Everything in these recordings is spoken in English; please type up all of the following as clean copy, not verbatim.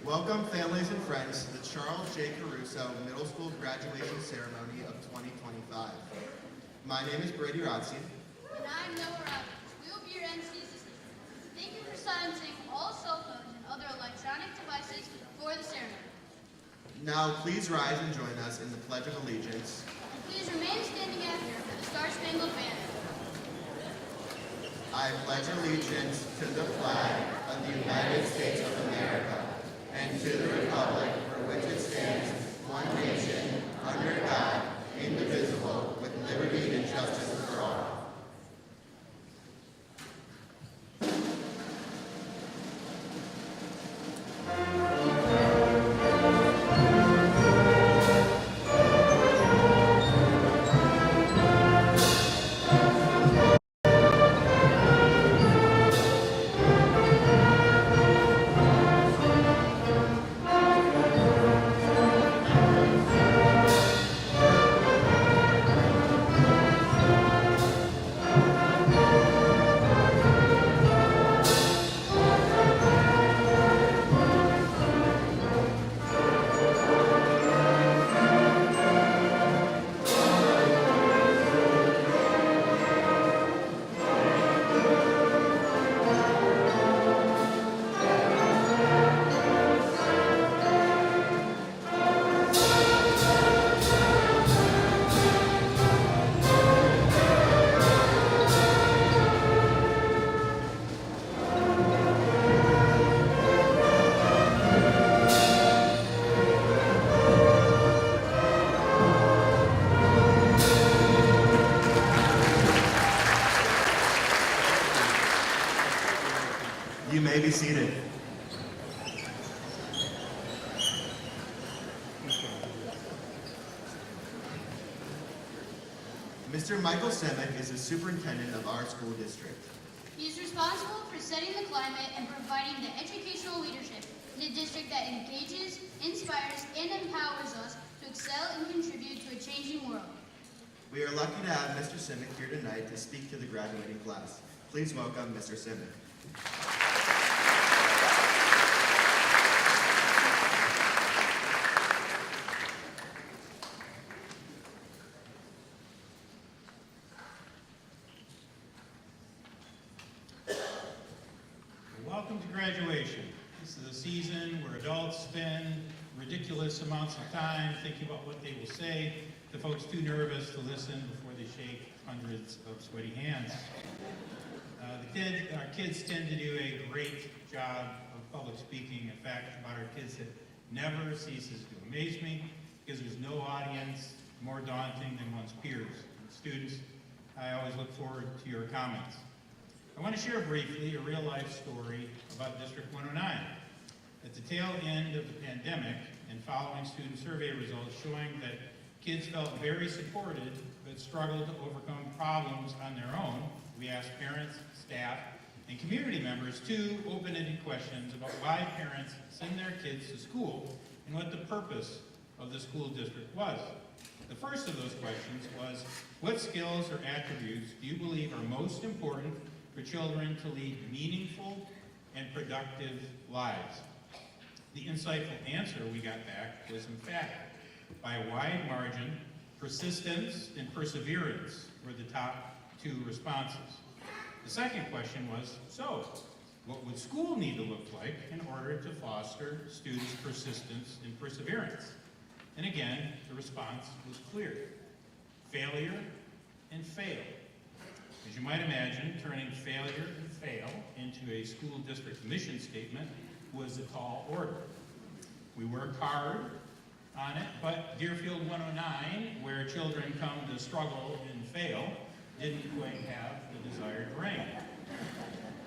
Welcome, families and friends, to the Charles J. Caruso Middle School graduation ceremony of 2025. My name is Brady Rodstein. And I'm Noah Robbins. We will be your MCs this evening. Thank you for silencing all cell phones and other electronic devices for the ceremony. Now, please rise and join us in the Pledge of Allegiance. And please remain standing after for the Star-Spangled Banner. I pledge allegiance to the flag of the United States of America and to the republic for which it stands, one nation, under God, indivisible, with liberty and justice for all. You may be seated. Mr. Michael Semick is the superintendent of our school district. He is responsible for setting the climate and providing the educational leadership in a district that engages, inspires, and empowers us to excel and contribute to a changing world. We are lucky to have Mr. Simic here tonight to speak to the graduating class. Please welcome Mr. Simic. Welcome to graduation. This is a season where adults spend ridiculous amounts of time thinking about what they will say to folks too nervous to listen before they shake hundreds of sweaty hands. Our kids tend to do a great job of public speaking. In fact, about our kids, it never ceases to amaze me because there's no audience more daunting than one's peers. And students, I always look forward to your comments. I want to share briefly a real-life story about District 109. At the tail end of the pandemic and following student survey results showing that kids felt very supported but struggled to overcome problems on their own, we asked parents, staff, and community members two open-ended questions about why parents send their kids to school and what the purpose of the school district was. The first of those questions was, what skills or attributes do you believe are most important for children to lead meaningful and productive lives? The insightful answer we got back was emphatic. By a wide margin, persistence and perseverance were the top two responses. The second question was, so, what would school need to look like in order to foster students' persistence and perseverance? And again, the response was clear: failure and fail. As you might imagine, turning failure and fail into a school district mission statement was a tall order. We worked hard on it, but Deerfield 109, where children come to struggle and fail, didn't quite have the desired rank.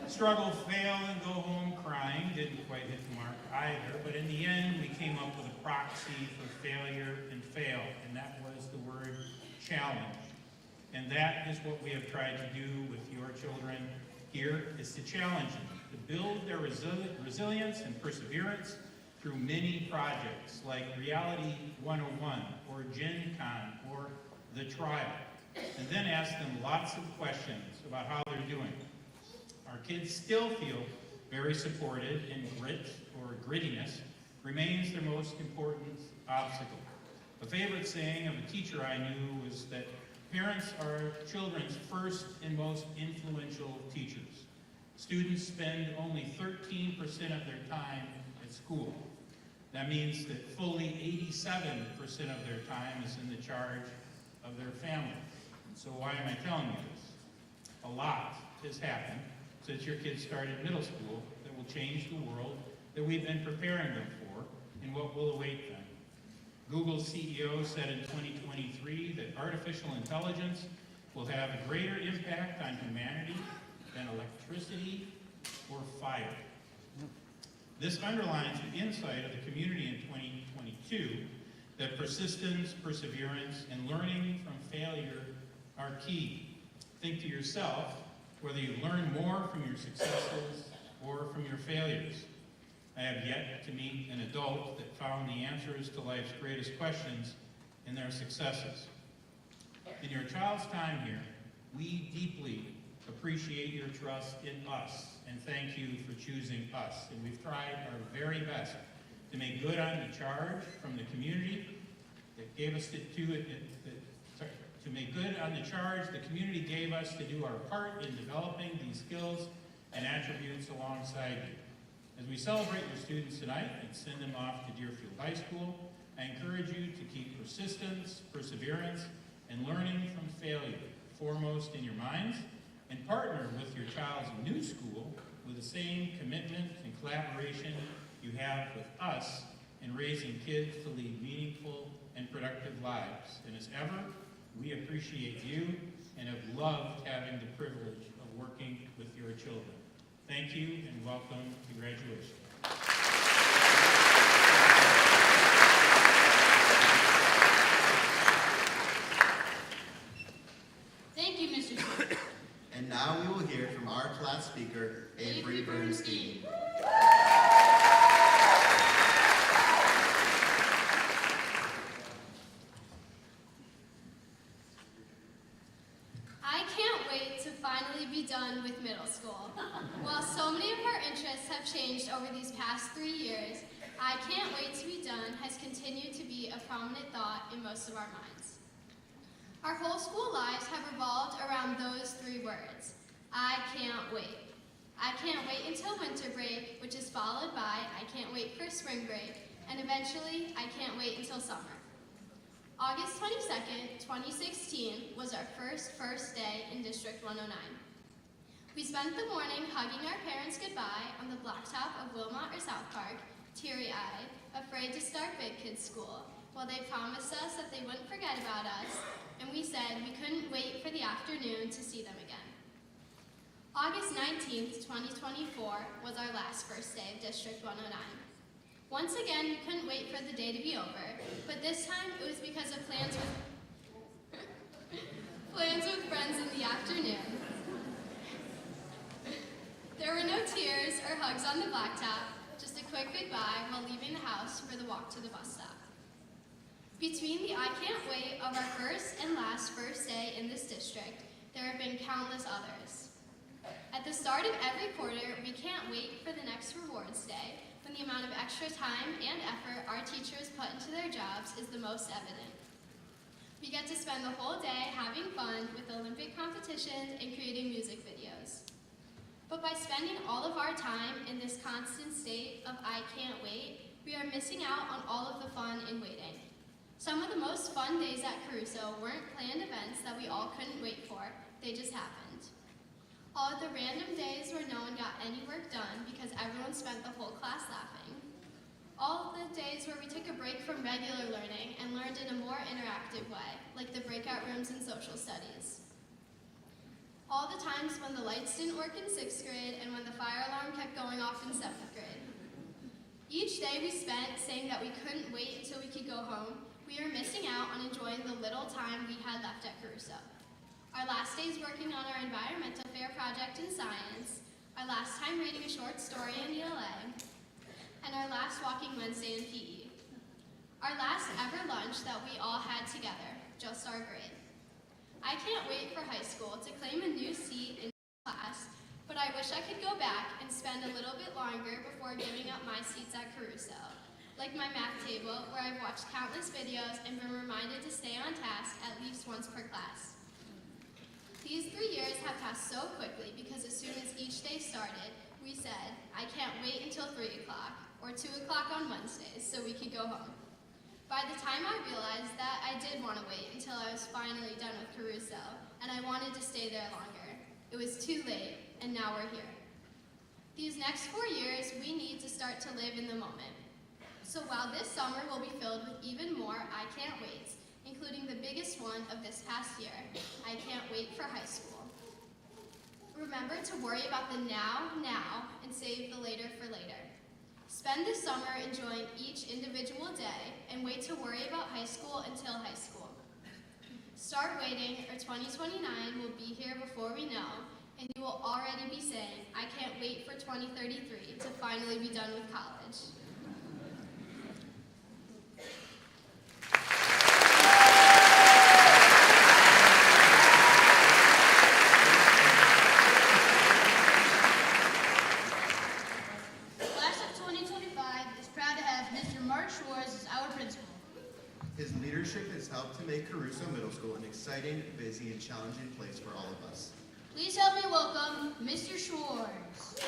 Struggle, fail, and go home crying didn't quite hit the mark either, but in the end we came up with a proxy for failure and fail, and that was the word challenge. And that is what we have tried to do with your children here, is to challenge them, to build their resilience and perseverance through many projects like Reality 101 or Gen Con or The Trial, and then ask them lots of questions about how they're doing. Our kids still feel very supported in grit or grittiness remains their most important obstacle. A favorite saying of a teacher I knew was that parents are children's first and most influential teachers. Students spend only 13% of their time at school. That means that fully 87% of their time is in the charge of their family. So why am I telling you this? A lot has happened since your kids started middle school that will change the world that we've been preparing them for and what will await them. Google's CEO said in 2023 that artificial intelligence will have a greater impact on humanity than electricity or fire. This underlines the insight of the community in 2022 that persistence, perseverance, and learning from failure are key. Think to yourself whether you learn more from your successes or from your failures. I have yet to meet an adult that found the answers to life's greatest questions in their successes. In your child's time here, we deeply appreciate your trust in us and thank you for choosing us. And we've tried our very best to make good on the charge from the community that gave us to make good on the charge the community gave us to do our part in developing these skills and attributes alongside you. As we celebrate your students tonight and send them off to Deerfield High School, I encourage you to keep persistence, perseverance, and learning from failure foremost in your minds, and partner with your child's new school with the same commitment and collaboration you have with us in raising kids to lead meaningful and productive lives. And as ever, we appreciate you and have loved having the privilege of working with your children. Thank you and welcome to graduation. Thank you, Mr. Stewart. And now we will hear from our class speaker, Avery Bernstein. I can't wait to finally be done with middle school. While so many of our interests have changed over these past 3 years, I can't wait to be done has continued to be a prominent thought in most of our minds. Our whole school lives have revolved around those 3 words. I can't wait. I can't wait until winter break, which is followed by I can't wait for spring break, and eventually I can't wait until summer. August 22nd, 2016 was our first day in District 109. We spent the morning hugging our parents goodbye on the blacktop of Wilmot or South Park, teary-eyed, afraid to start Big Kids School, while they promised us that they wouldn't forget about us, and we said we couldn't wait for the afternoon to see them again. August 19th, 2024 was our last first day of District 109. Once again, we couldn't wait for the day to be over, but this time it was because of plans with friends in the afternoon. There were no tears or hugs on the blacktop, just a quick goodbye while leaving the house for the walk to the bus stop. Between the I can't wait of our first and last first day in this district, there have been countless others. At the start of every quarter, we can't wait for the next rewards day, when the amount of extra time and effort our teachers put into their jobs is the most evident. We get to spend the whole day having fun with Olympic competitions and creating music videos. But by spending all of our time in this constant state of I can't wait, we are missing out on all of the fun in waiting. Some of the most fun days at Caruso weren't planned events that we all couldn't wait for, they just happened. All of the random days where no one got any work done because everyone spent the whole class laughing. All of the days where we took a break from regular learning and learned in a more interactive way, like the breakout rooms in social studies. All the times when the lights didn't work in 6th grade and when the fire alarm kept going off in 7th grade. Each day we spent saying that we couldn't wait until we could go home, we were missing out on enjoying the little time we had left at Caruso. Our last days working on our environmental fair project in science, our last time reading a short story in ELA, and our last walking Wednesday in PE. Our last ever lunch that we all had together, just our grade. I can't wait for high school to claim a new seat in class, but I wish I could go back and spend a little bit longer before giving up my seats at Caruso. like my math table, where I've watched countless videos and been reminded to stay on task at least once per class. These 3 years have passed so quickly because as soon as each day started, we said, I can't wait until 3 o'clock or 2 o'clock on Wednesdays so we could go home. By the time I realized that, I did want to wait until I was finally done with Caruso, and I wanted to stay there longer. It was too late, and now we're here. These next 4 years, we need to start to live in the moment. So while this summer will be filled with even more I can't waits, including the biggest one of this past year, I can't wait for high school. Remember to worry about the now, and save the later for later. Spend this summer enjoying each individual day and wait to worry about high school until high school. Start waiting, or 2029 will be here before we know, and you will already be saying, I can't wait for 2033 to finally be done with college. His leadership has helped to make Caruso Middle School an exciting, busy, and challenging place for all of us. Please help me welcome Mr. Schwartz.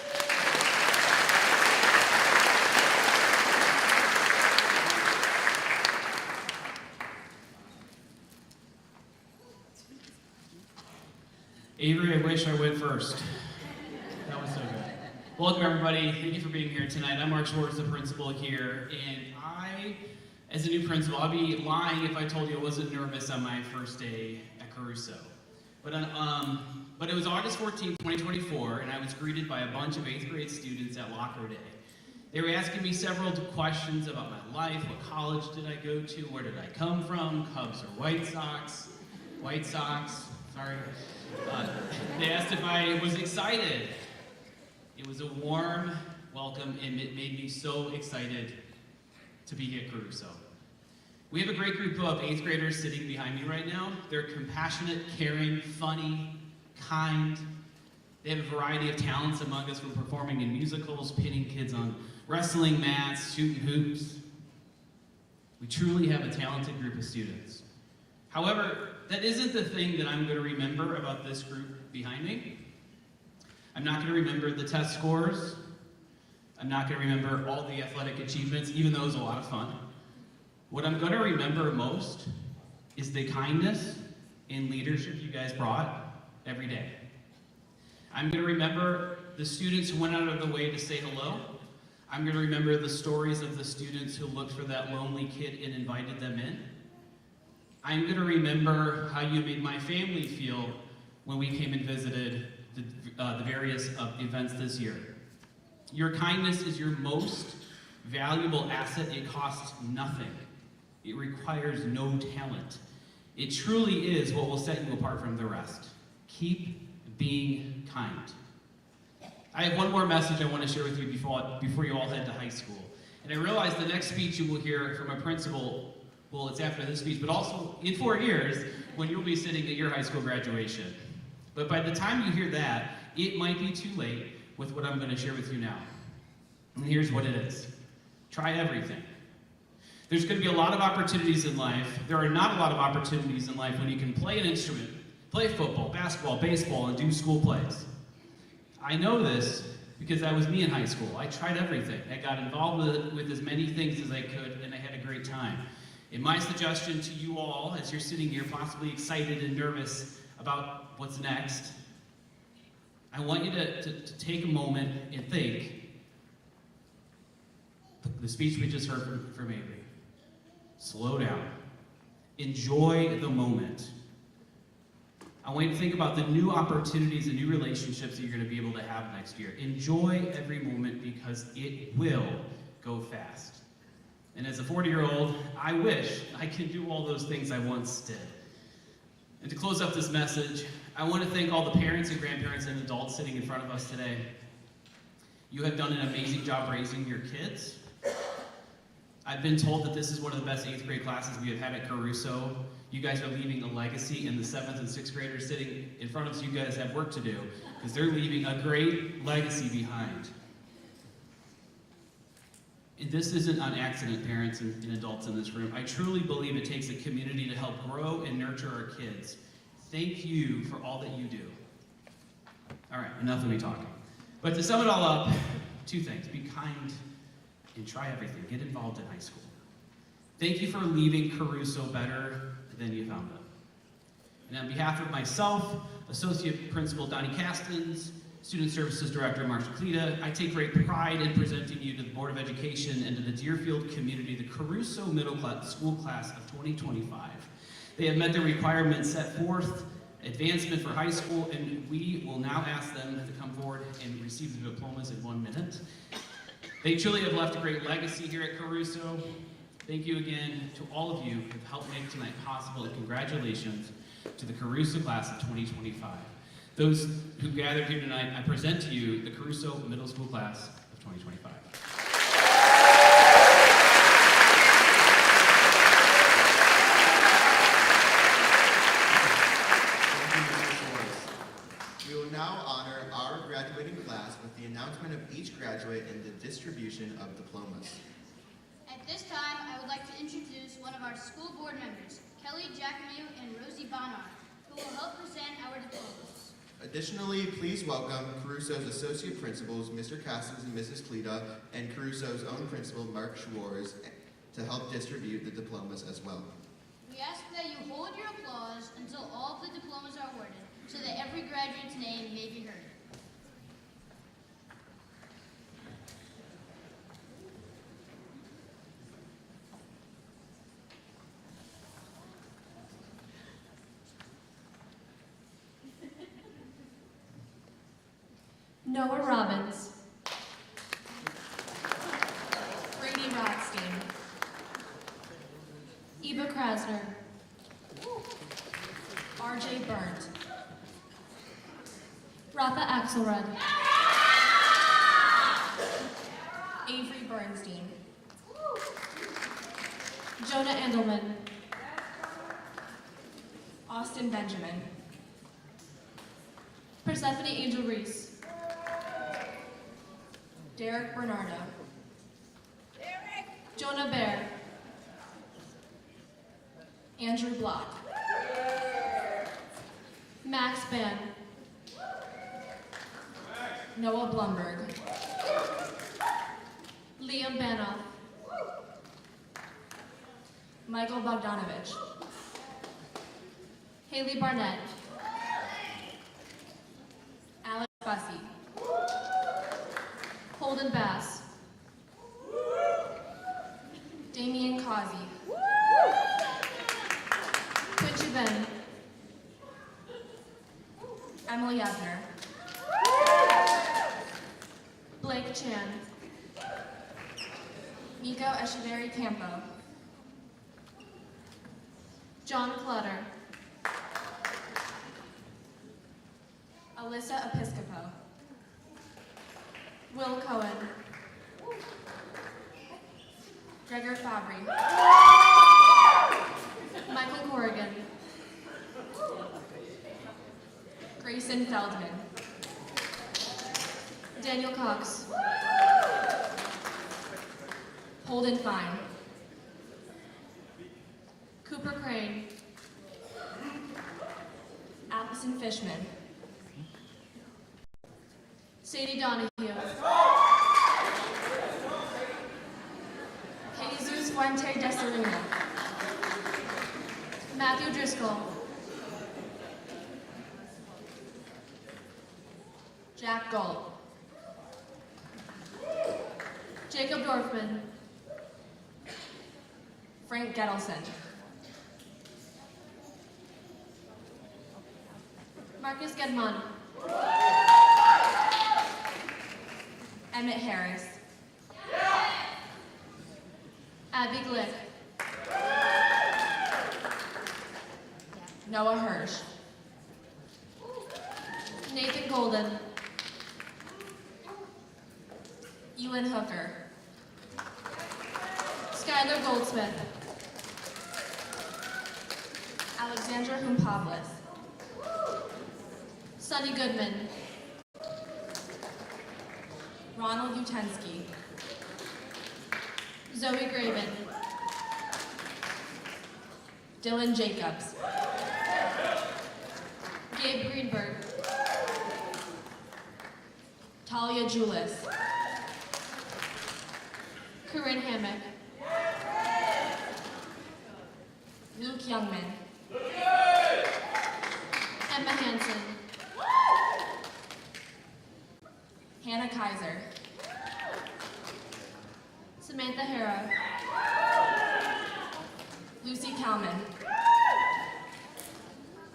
Avery, I wish I went first. That was so good. Welcome, everybody. Thank you for being here tonight. I'm Mark Schwartz, the principal here, and as a new principal, I'd be lying if I told you I wasn't nervous on my first day at Caruso. But it was August 14, 2024, and I was greeted by a bunch of 8th grade students at Locker Day. They were asking me several questions about my life. What college did I go to? Where did I come from? Cubs or White Sox? White Sox, sorry. They asked if I was excited. It was a warm welcome, and it made me so excited to be here at Caruso. We have a great group of 8th graders sitting behind me right now. They're compassionate, caring, funny, kind. They have a variety of talents among us, from performing in musicals, pinning kids on wrestling mats, shooting hoops. We truly have a talented group of students. However, that isn't the thing that I'm going to remember about this group behind me. I'm not going to remember the test scores. I'm not going to remember all the athletic achievements, even though it was a lot of fun. What I'm going to remember most is the kindness and leadership you guys brought every day. I'm going to remember the students who went out of the way to say hello. I'm going to remember the stories of the students who looked for that lonely kid and invited them in. I'm going to remember how you made my family feel when we came and visited the various events this year. Your kindness is your most valuable asset. It costs nothing. It requires no talent. It truly is what will set you apart from the rest. Keep being kind. I have one more message I want to share with you before you all head to high school. And I realize the next speech you will hear from a principal, well, it's after this speech, but also in 4 years when you'll be sitting at your high school graduation. But by the time you hear that, it might be too late with what I'm going to share with you now. And here's what it is. Try everything. There's going to be a lot of opportunities in life. There are not a lot of opportunities in life when you can play an instrument, play football, basketball, baseball, and do school plays. I know this because that was me in high school. I tried everything. I got involved with as many things as I could, and I had a great time. And my suggestion to you all, as you're sitting here possibly excited and nervous about what's next, I want you to take a moment and think. The speech we just heard from Avery. Slow down. Enjoy the moment. I want you to think about the new opportunities and new relationships that you're going to be able to have next year. Enjoy every moment because it will go fast. And as a 40-year-old, I wish I could do all those things I once did. And to close up this message, I want to thank all the parents and grandparents and adults sitting in front of us today. You have done an amazing job raising your kids. I've been told that this is one of the best 8th grade classes we have had at Caruso. You guys are leaving a legacy, and the 7th and 6th graders sitting in front of us, you guys have work to do, because they're leaving a great legacy behind. And this isn't on accident, parents and adults in this room. I truly believe it takes a community to help grow and nurture our kids. Thank you for all that you do. All right, enough of me talking. But to sum it all up, 2 things. Be kind and try everything. Get involved in high school. Thank you for leaving Caruso better than you found it. And on behalf of myself, Associate Principal Donnie Castens, Student Services Director Marcia Cleta, I take great pride in presenting you to the Board of Education and to the Deerfield community the Caruso Middle School class of 2025. They have met the requirements set forth, advancement for high school, and we will now ask them to come forward and receive the diplomas in 1 minute. They truly have left a great legacy here at Caruso. Thank you again to all of you who have helped make tonight possible, and congratulations to the Caruso class of 2025. Those who gathered here tonight, I present to you the Caruso Middle School class of 2025. We will now honor our graduating class with the announcement of each graduate and the distribution of diplomas. At this time, I would like to introduce one of our school board members, Kelly Jackamue and Rosie Bonnar, who will help present our diplomas. Additionally, please welcome Caruso's Associate Principals, Mr. Castens and Mrs. Cleta, and Caruso's own Principal, Mark Schwartz, to help distribute the diplomas as well. We ask that you hold your applause until all of the diplomas are awarded, so that every graduate's name may be heard. Noah Robbins. Brady Rothstein. Eva Krasner. R.J. Burnt. Rafa Axelrod. Avery Bernstein. Jonah Endelman. Austin Benjamin. Persephone Angel Reese. Derek Bernardo. Jonah Bear. Andrew Block. Max Ban. Noah Blumberg. Liam Banoff. Michael Bogdanovich. Haley Barnett. Alex Bussey. Holden Bass. Damian Causey. Quincy Ben. Emily Ebner. Blake Chan. Nico Echeverry Campo. John Clutter. Alyssa Episcopo. Will Cohen. Gregor Fabry. Michael Corrigan. Grayson Feldman. Daniel Cox. Holden Fine. Cooper Crane. Allison Fishman. Sadie Donahue. Jesus Fuente de Saluna. Matthew Driscoll. Jack Gold. Jacob Dorfman. Frank Gettelson. Marcus Gedmon. Emmett Harris. Abby Glick. Noah Hirsch. Nathan Golden. Ewan Hooker. Skylar Goldsmith. Alexandra Humpavlis. Sonny Goodman. Ronald Utensky. Zoe Graven. Dylan Jacobs. Gabe Greenberg. Talia Julis. Corinne Hammock. Luke Youngman. Emma Hansen. Hannah Kaiser. Samantha Hara. Lucy Kalman.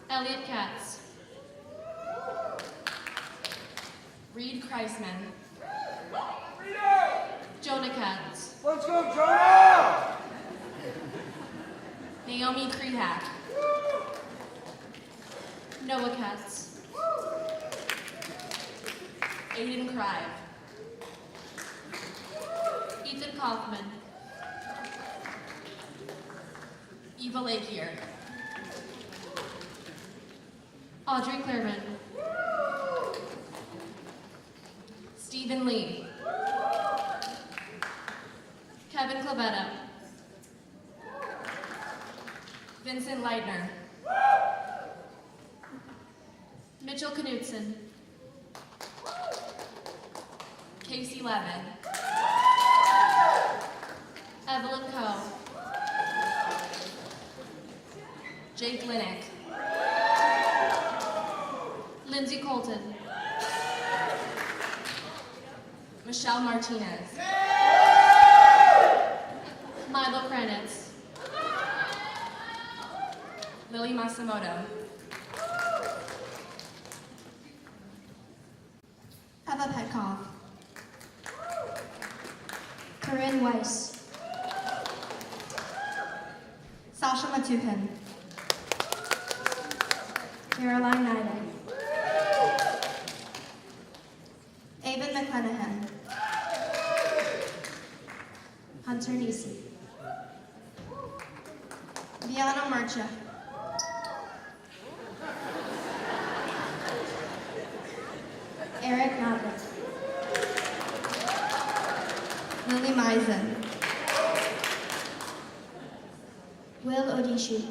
Elliot Katz. Reed Kreisman. Jonah Katz. Let's go, Jonah! Naomi Krehak. Noah Katz. Aiden Krive. Ethan Kaufman. Eva Lakier. Audrey Clairman. Stephen Lee. Kevin Clavetta. Vincent Leitner. Mitchell Knudsen. Casey Levin. Evelyn Coe. Jake Linick. Lindsay Colton. Michelle Martinez. Milo Kranitz. Lily Masamoto. Eva Petkov. Corinne Weiss. Sasha Matuhin. Caroline Nyden. Avon McClenahan. Hunter Nisi. Viano Murcha. Eric Maverick. Lily Meisen. Will Odishu.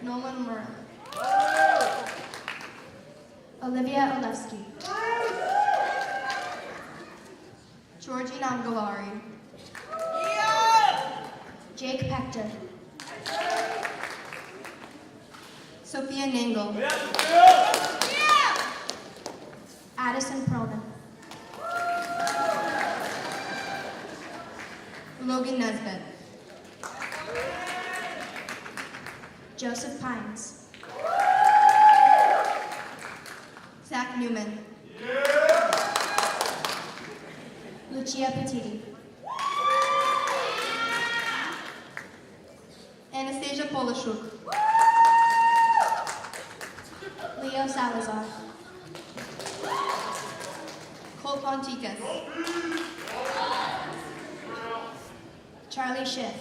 Nolan Murray. Olivia Olewski. Georgie Namgalari. Jake Pector. Sophia Nangle. Addison Perlman. Logan Nesbitt. Joseph Pines. Zach Newman. Lucia Petiti. Anastasia Polishuk. Leo Salazar. Cole Ponticus. Charlie Schiff.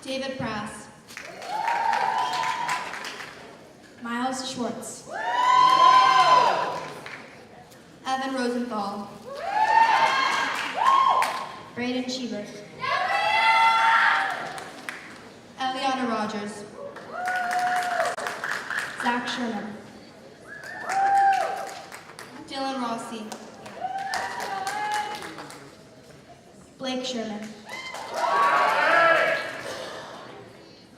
David Prass. Miles Schwartz. Evan Rosenthal. Braden Schubert. Eliana Rogers. Zach Sherman. Dylan Rossi. Blake Sherman.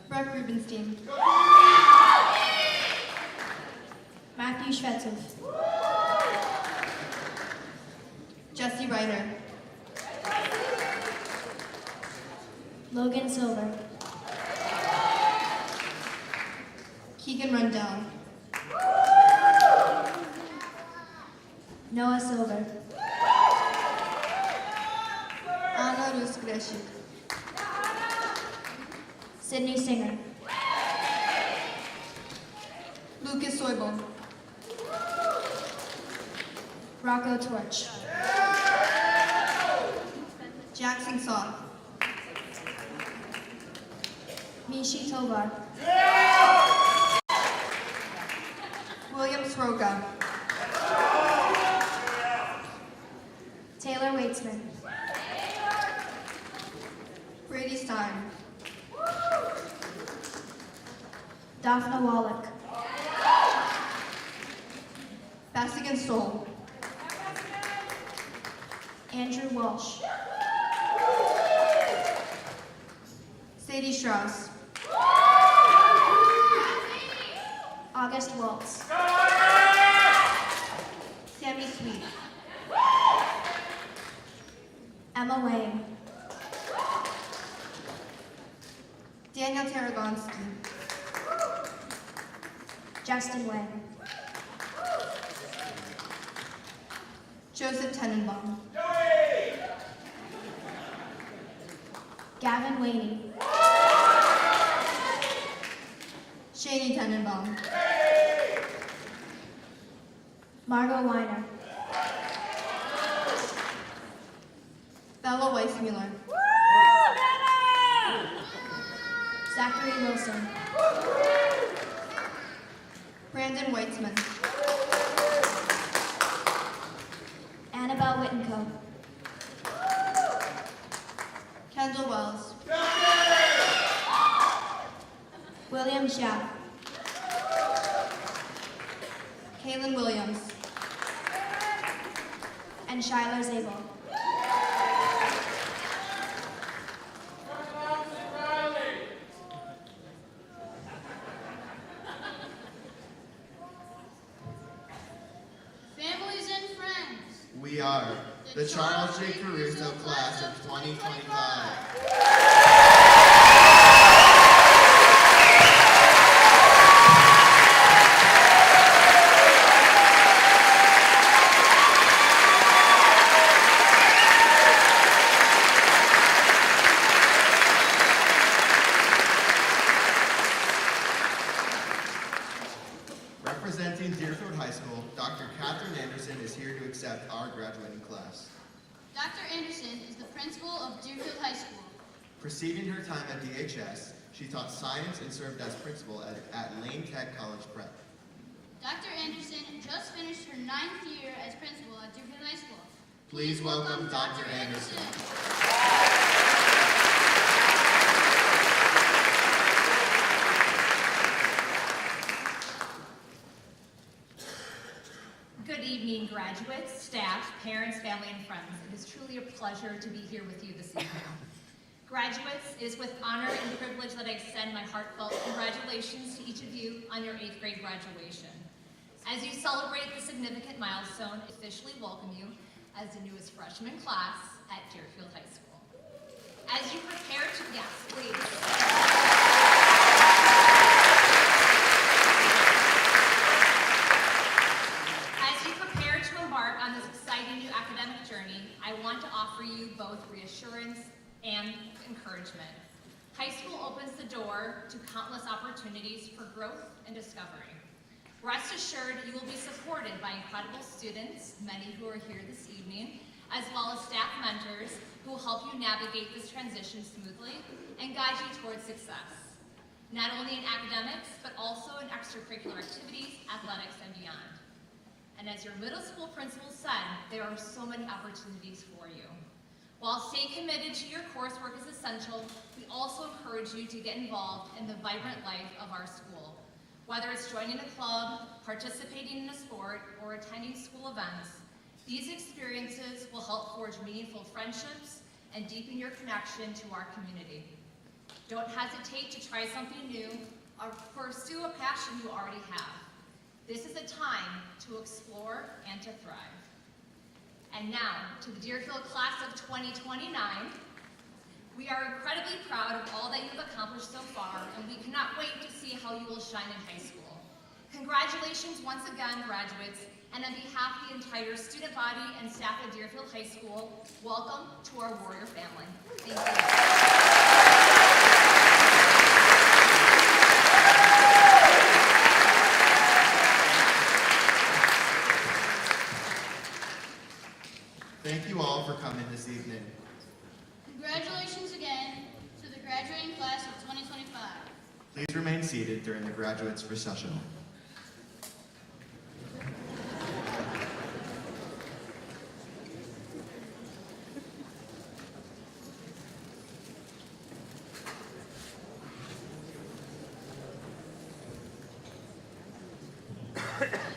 Brooke Rubenstein. Matthew Shvetov. Jesse Ryder. Logan Silver. Keegan Rundell. Noah Silver. Anna Ruskreshik. Sydney Singer. Lucas Soibel. Rocco Torch. Jackson Saw. Mishi Tovar. William Sroka. Taylor Waitsman. Brady Stein. Daphna Wallach. Bastigan Stoll. Andrew Walsh. Sadie Strauss. August Waltz. Sammy Sweet. Emma Wang. Daniel Taragonsky. Justin Wang. Joseph Tenenbaum. Gavin Waney. Shani Tenenbaum. Margot Weiner. Bella Weissmuller. Zachary Wilson. Brandon Weitzman. Annabelle Wittenko. Kendall Wells. William Xia. Kaylin Williams. And Shiloh Zabel. Families and friends, We are the Charles J. Caruso class of 2025. Representing Deerfield High School, Dr. Catherine Anderson is here to accept our graduating class. Dr. Anderson is the principal of Deerfield High School. Preceding her time at DHS, she taught science and served as principal at Lane Tech College Prep. Dr. Anderson just finished her 9th year as principal at Deerfield High School. Please welcome Dr. Anderson. Good evening, graduates, staff, parents, family, and friends. It is truly a pleasure to be here with you this evening. Graduates, it is with honor and privilege that I extend my heartfelt congratulations to each of you on your 8th grade graduation. As you celebrate this significant milestone, I officially welcome you as the newest freshman class at Deerfield High School. As you prepare to, yes, please. On this exciting new academic journey, I want to offer you both reassurance and encouragement. High school opens the door to countless opportunities for growth and discovery. Rest assured, you will be supported by incredible students, many who are here this evening, as well as staff mentors who will help you navigate this transition smoothly and guide you towards success, not only in academics, but also in extracurricular activities, athletics, and beyond. And as your middle school principal said, there are so many opportunities for you. While staying committed to your coursework is essential, we also encourage you to get involved in the vibrant life of our school. Whether it's joining a club, participating in a sport, or attending school events, these experiences will help forge meaningful friendships and deepen your connection to our community. Don't hesitate to try something new or pursue a passion you already have. This is a time to explore and to thrive. And now, to the Deerfield class of 2029, we are incredibly proud of all that you've accomplished so far, and we cannot wait to see how you will shine in high school. Congratulations once again, graduates, and on behalf of the entire student body and staff at Deerfield High School, welcome to our Warrior family. Thank you. Thank you all for coming this evening. Congratulations again to the graduating class of 2025. Please remain seated during the graduates' recessional. Jonah!